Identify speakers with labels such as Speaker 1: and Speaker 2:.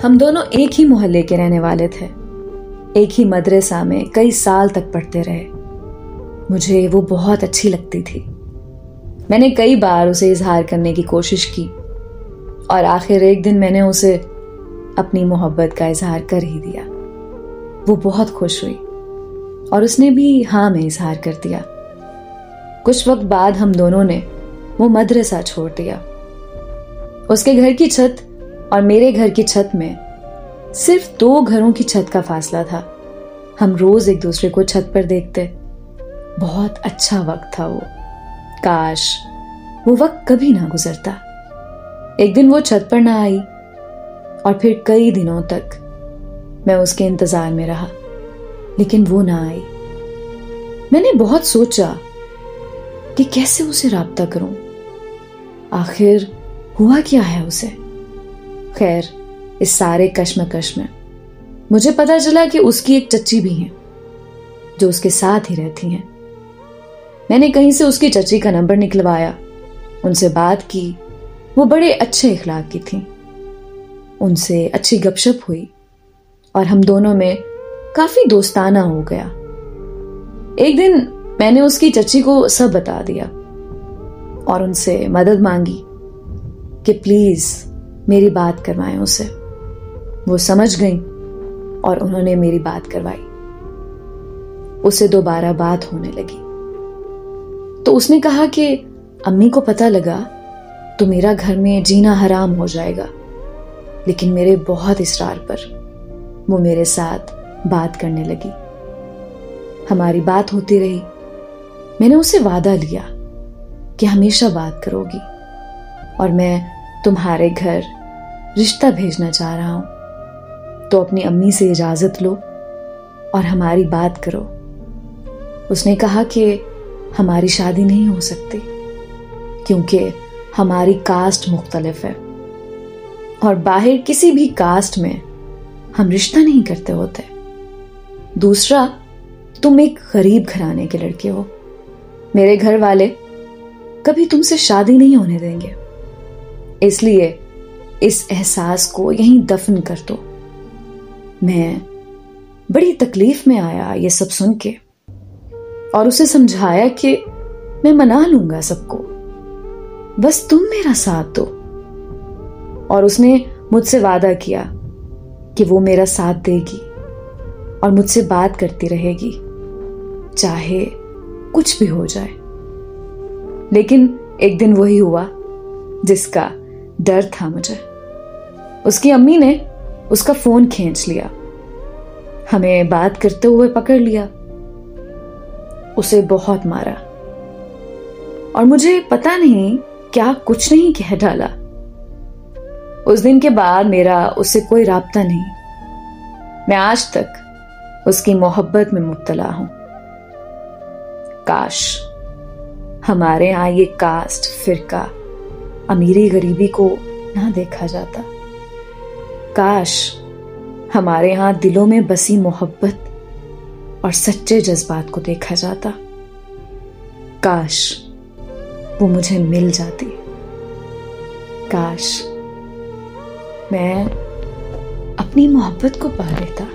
Speaker 1: हम दोनों एक ही मोहल्ले के रहने वाले थे। एक ही मदरसा में कई साल तक पढ़ते रहे। मुझे वो बहुत अच्छी लगती थी। मैंने कई बार उसे इजहार करने की कोशिश की और आखिर एक दिन मैंने उसे अपनी मोहब्बत का इजहार कर ही दिया। वो बहुत खुश हुई और उसने भी हाँ में इजहार कर दिया। कुछ वक्त बाद हम दोनों ने वो मदरसा छोड़ दिया। उसके घर की छत और मेरे घर की छत में सिर्फ 2 घरों की छत का फासला था। हम रोज एक दूसरे को छत पर देखते। बहुत अच्छा वक्त था वो। काश वो वक्त कभी ना गुजरता। एक दिन वो छत पर ना आई और फिर कई दिनों तक मैं उसके इंतजार में रहा, लेकिन वो ना आई। मैंने बहुत सोचा कि कैसे उसे राब्ता करूं। आखिर हुआ क्या है उसे। खैर, इस सारे कश्मकश में मुझे पता चला कि उसकी एक चच्ची भी है जो उसके साथ ही रहती हैं। मैंने कहीं से उसकी चच्ची का नंबर निकलवाया, उनसे बात की। वो बड़े अच्छे इखलाक की थीं। उनसे अच्छी गपशप हुई और हम दोनों में काफी दोस्ताना हो गया। एक दिन मैंने उसकी चच्ची को सब बता दिया और उनसे मदद मांगी कि प्लीज मेरी बात करवाएं उसे। वो समझ गई और उन्होंने मेरी बात करवाई। उसे दोबारा बात होने लगी तो उसने कहा कि अम्मी को पता लगा तो मेरा घर में जीना हराम हो जाएगा, लेकिन मेरे बहुत इसरार पर वो मेरे साथ बात करने लगी। हमारी बात होती रही। मैंने उसे वादा लिया कि हमेशा बात करोगी और मैं तुम्हारे घर रिश्ता भेजना चाह रहा हूं, तो अपनी अम्मी से इजाजत लो और हमारी बात करो। उसने कहा कि हमारी शादी नहीं हो सकती क्योंकि हमारी कास्ट मुख्तलिफ है और बाहर किसी भी कास्ट में हम रिश्ता नहीं करते होते। दूसरा, तुम एक गरीब घराने के लड़के हो। मेरे घर वाले कभी तुमसे शादी नहीं होने देंगे, इसलिए इस एहसास को यहीं दफन कर दो। मैं बड़ी तकलीफ में आया ये सब सुन के और उसे समझाया कि मैं मना लूंगा सबको, बस तुम मेरा साथ दो। और उसने मुझसे वादा किया कि वो मेरा साथ देगी और मुझसे बात करती रहेगी, चाहे कुछ भी हो जाए। लेकिन एक दिन वही हुआ जिसका डर था मुझे। उसकी अम्मी ने उसका फोन खींच लिया, हमें बात करते हुए पकड़ लिया, उसे बहुत मारा और मुझे पता नहीं क्या कुछ नहीं कह डाला। उस दिन के बाद मेरा उससे कोई राब्ता नहीं। मैं आज तक उसकी मोहब्बत में मुब्तला हूं। काश हमारे यहां ये कास्ट फिरका अमीरी गरीबी को ना देखा जाता। काश हमारे यहां दिलों में बसी मोहब्बत और सच्चे जज्बात को देखा जाता। काश वो मुझे मिल जाती। काश मैं अपनी मोहब्बत को पा लेता।